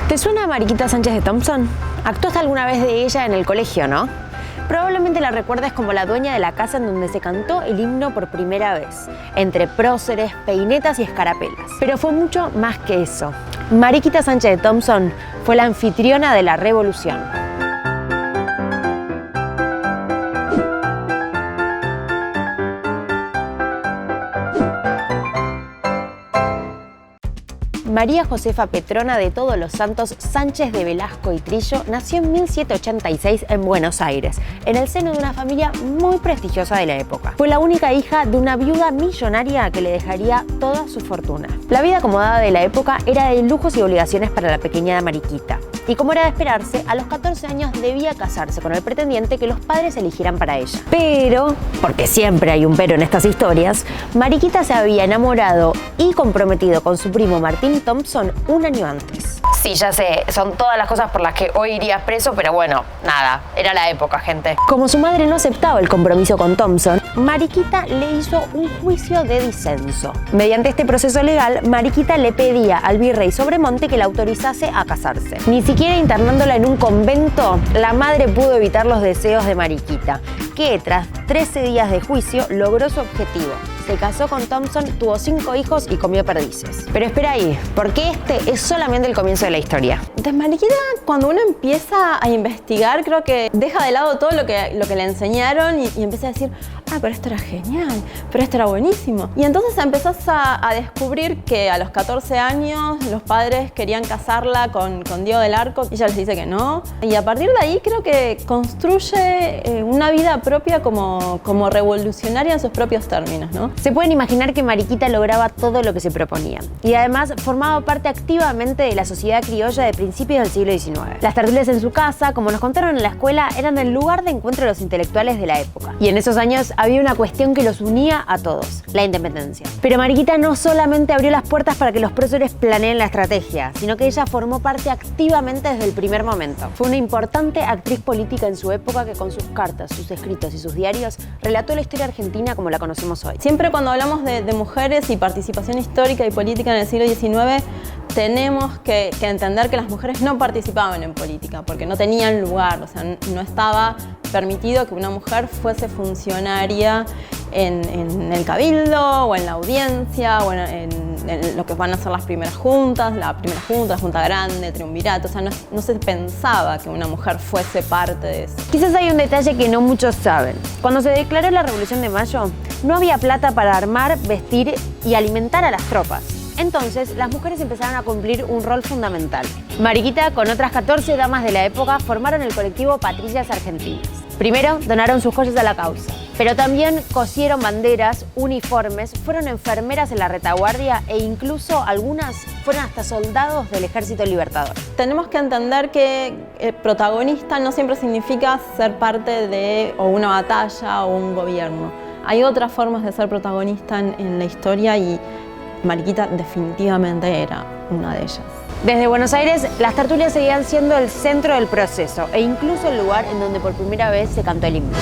¿Te suena Mariquita Sánchez de Thompson? Actuaste alguna vez de ella en el colegio, ¿no? Probablemente la recuerdes como la dueña de la casa en donde se cantó el himno por primera vez, entre próceres, peinetas y escarapelas. Pero fue mucho más que eso. Mariquita Sánchez de Thompson fue la anfitriona de la Revolución. María Josefa Petrona de Todos los Santos Sánchez de Velasco y Trillo nació en 1786 en Buenos Aires, en el seno de una familia muy prestigiosa de la época. Fue la única hija de una viuda millonaria que le dejaría toda su fortuna. La vida acomodada de la época era de lujos y obligaciones para la pequeña Mariquita. Y como era de esperarse, a los 14 años debía casarse con el pretendiente que los padres eligieran para ella. Pero, porque siempre hay un pero en estas historias, Mariquita se había enamorado y comprometido con su primo Martín Thompson un año antes. Sí, ya sé, son todas las cosas por las que hoy irías preso, pero bueno, nada, era la época, gente. Como su madre no aceptaba el compromiso con Thompson, Mariquita le hizo un juicio de disenso. Mediante este proceso legal, Mariquita le pedía al virrey Sobremonte que la autorizase a casarse. Ni siquiera internándola en un convento, la madre pudo evitar los deseos de Mariquita, que tras 13 días de juicio logró su objetivo. Se casó con Thompson, tuvo 5 hijos y comió perdices. Pero espera ahí, porque este es solamente el comienzo de la historia. Entonces Mariquita, cuando uno empieza a investigar, creo que deja de lado todo lo que le enseñaron y empieza a decir, pero esto era genial, pero esto era buenísimo. Y entonces empezás a descubrir que a los 14 años los padres querían casarla con Diego del Arco y ella les dice que no. Y a partir de ahí creo que construye una vida propia como revolucionaria en sus propios términos, ¿no? Se pueden imaginar que Mariquita lograba todo lo que se proponía y además formaba parte activamente de la sociedad criolla de principios del siglo XIX. Las tertulias en su casa, como nos contaron en la escuela, eran el lugar de encuentro de los intelectuales de la época. Y en esos años había una cuestión que los unía a todos, la independencia. Pero Mariquita no solamente abrió las puertas para que los próceres planeen la estrategia, sino que ella formó parte activamente desde el primer momento. Fue una importante actriz política en su época que con sus cartas, sus escritos y sus diarios relató la historia argentina como la conocemos hoy. Siempre cuando hablamos de mujeres y participación histórica y política en el siglo XIX, tenemos que entender que las mujeres no participaban en política porque no tenían lugar, o sea, no estaba permitido que una mujer fuese funcionaria en el cabildo o en la audiencia o en lo que van a ser las primeras juntas, la junta grande, el triunvirato. O sea, no se pensaba que una mujer fuese parte de eso. Quizás hay un detalle que no muchos saben. Cuando se declaró la Revolución de Mayo, no había plata para armar, vestir y alimentar a las tropas. Entonces, las mujeres empezaron a cumplir un rol fundamental. Mariquita, con otras 14 damas de la época, formaron el colectivo Patrillas Argentinas. Primero, donaron sus joyas a la causa, pero también cosieron banderas, uniformes, fueron enfermeras en la retaguardia e incluso algunas fueron hasta soldados del Ejército Libertador. Tenemos que entender que protagonista no siempre significa ser parte de una batalla o un gobierno. Hay otras formas de ser protagonista en la historia y Mariquita definitivamente era una de ellas. Desde Buenos Aires, las tertulias seguían siendo el centro del proceso e incluso el lugar en donde por primera vez se cantó el himno.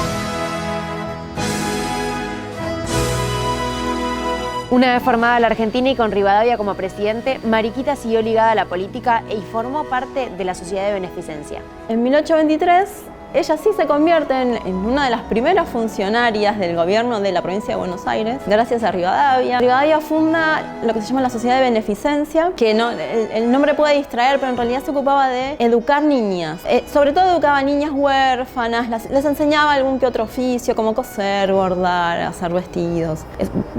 Una vez formada la Argentina y con Rivadavia como presidente, Mariquita siguió ligada a la política y formó parte de la Sociedad de Beneficencia. En 1823, ella sí se convierte en una de las primeras funcionarias del gobierno de la provincia de Buenos Aires, gracias a Rivadavia. Rivadavia funda lo que se llama la Sociedad de Beneficencia, que el nombre puede distraer, pero en realidad se ocupaba de educar niñas. Sobre todo educaba a niñas huérfanas, les enseñaba algún que otro oficio, como coser, bordar, hacer vestidos.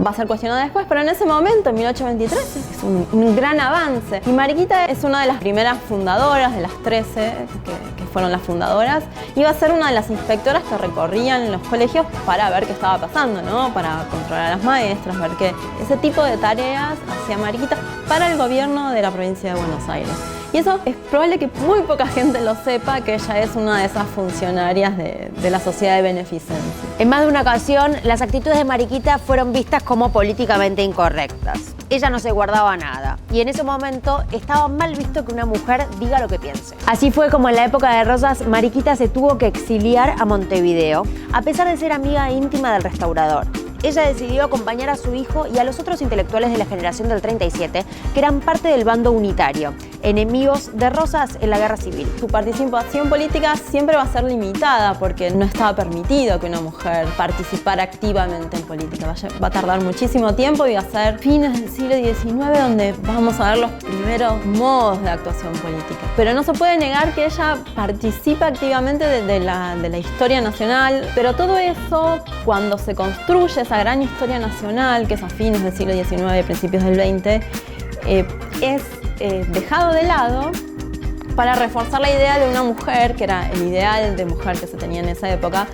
Va a ser cuestionado después, pero en ese momento, en 1823, es un gran avance. Y Mariquita es una de las primeras fundadoras, de las 13 que fueron las fundadoras, iba a ser una de las inspectoras que recorrían los colegios para ver qué estaba pasando, ¿no? Para controlar a las maestras, ver qué ese tipo de tareas hacía Mariquita para el gobierno de la provincia de Buenos Aires. Y eso es probable que muy poca gente lo sepa, que ella es una de esas funcionarias de la Sociedad de Beneficencia. En más de una ocasión, las actitudes de Mariquita fueron vistas como políticamente incorrectas. Ella no se guardaba nada y en ese momento estaba mal visto que una mujer diga lo que piense. Así fue como en la época de Rosas, Mariquita se tuvo que exiliar a Montevideo, a pesar de ser amiga íntima del restaurador. Ella decidió acompañar a su hijo y a los otros intelectuales de la generación del 37, que eran parte del bando unitario, enemigos de Rosas en la Guerra Civil. Su participación política siempre va a ser limitada porque no estaba permitido que una mujer participara activamente en política. Va a tardar muchísimo tiempo y va a ser fines del siglo XIX donde vamos a ver los primeros modos de actuación política. Pero no se puede negar que ella participa activamente de la historia nacional, pero todo eso, cuando se construye esa gran historia nacional, que es a fines del siglo XIX, principios del XX, es dejado de lado para reforzar la idea de una mujer, que era el ideal de mujer que se tenía en esa época,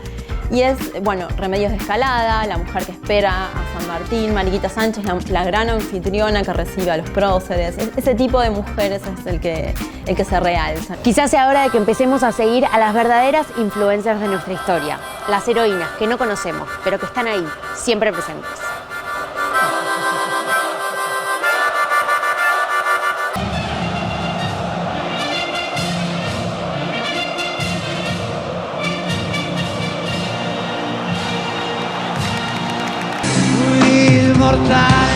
y es, bueno, Remedios de Escalada, la mujer que espera a San Martín, Mariquita Sánchez, la gran anfitriona que recibe a los próceres. Ese tipo de mujeres es el que se realza. Quizás sea hora de que empecemos a seguir a las verdaderas influencers de nuestra historia, las heroínas que no conocemos, pero que están ahí, siempre presentes. Mortal.